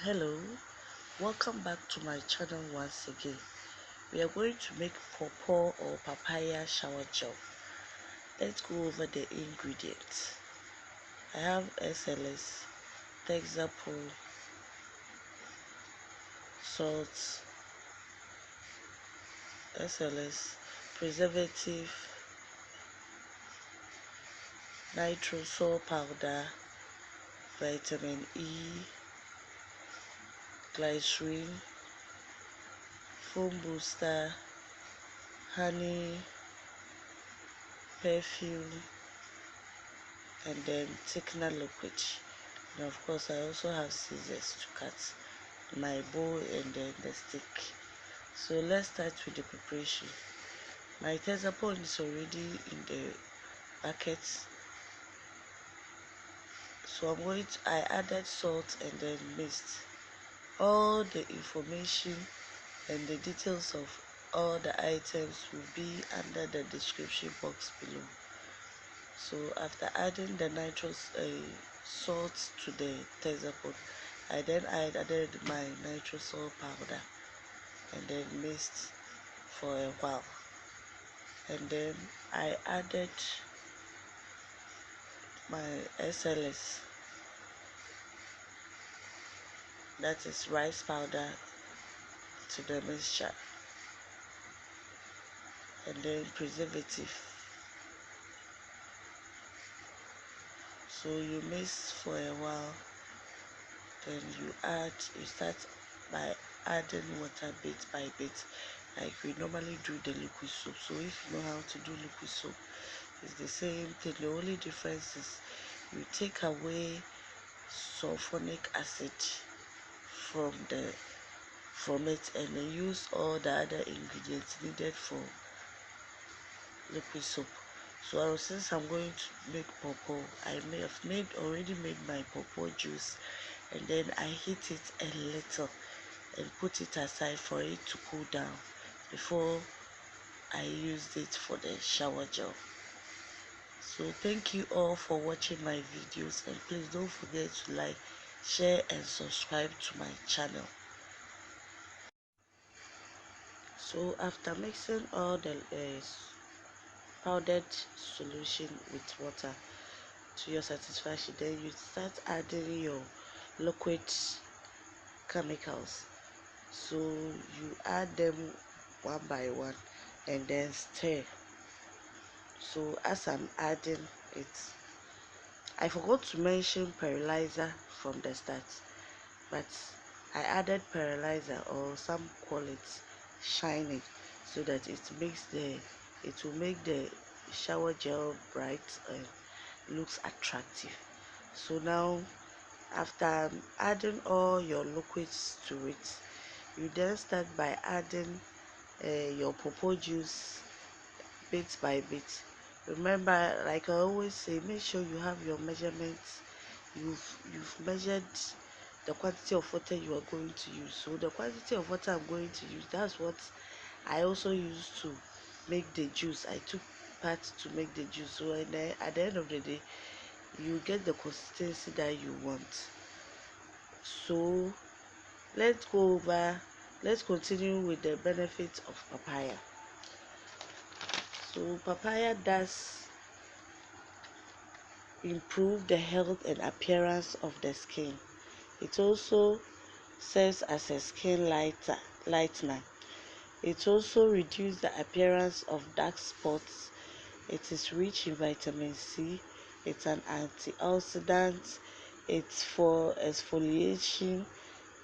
Hello, welcome back to my channel once again. We are going to make pawpaw or papaya shower gel. Let's go over the ingredients. I have SLS, Texaple, salt, SLS, preservative, nitrosol powder, vitamin E, glycerin, foam booster, honey, perfume, and then thickener liquid. And of course I also have scissors to cut my bowl and then the stick. So let's start with the preparation. My Texaple is already in the bucket, so I added salt and then mixed. All the information and the details of all the items will be under the description box below. So after adding the salt to the Texaple, I then added my nitrosol powder and then mixed for a while. And then I added my SLS, that is rice powder, to the mixture, and then preservative. So you mix for a while, then you start by adding water bit by bit, like we normally do the liquid soap. So if you know how to do liquid soap, it's the same thing. The only difference is you take away sulfonic acid from it and then use all the other ingredients needed for liquid soap. So since I'm going to make pawpaw, I may have already made my pawpaw juice, and then I heat it a little and put it aside for it to cool down before I used it for the shower gel. So thank you all for watching my videos, and please don't forget to like, share and subscribe to my channel. So after mixing all the powdered solution with water to your satisfaction, then you start adding your liquid chemicals. So you add them one by one and then stir. So as I'm adding it, I forgot to mention Perilizer from the start, but I added Perilizer, or some call it shiny, so that it will make the shower gel bright and looks attractive. So now after adding all your liquids to it, you then start by adding your pawpaw juice bit by bit. Remember, like I always say, make sure you have your measurements. You've measured the quantity of water you are going to use. So the quantity of water I'm going to use, that's what I also used to make the juice. I took part to make the juice. So at the end of the day, you get the consistency that you want. So let's continue with the benefits of papaya. So papaya does improve the health and appearance of the skin. It also serves as a skin lightener. It also reduces the appearance of dark spots. It is rich in vitamin C. It's an antioxidant. It's for exfoliation.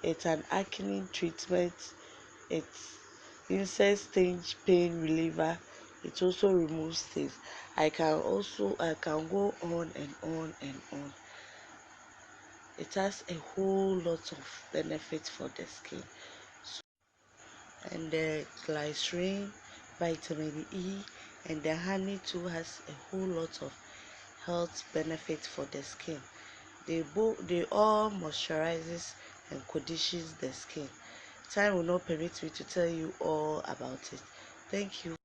It's an acne treatment. It's insect sting pain reliever. It also removes stains. I can go on and on and on. It has a whole lot of benefits for the skin. And the glycerin, vitamin E, and the honey too has a whole lot of health benefits for the skin. They all moisturizes and conditions the skin. Time will not permit me to tell you all about it. Thank you.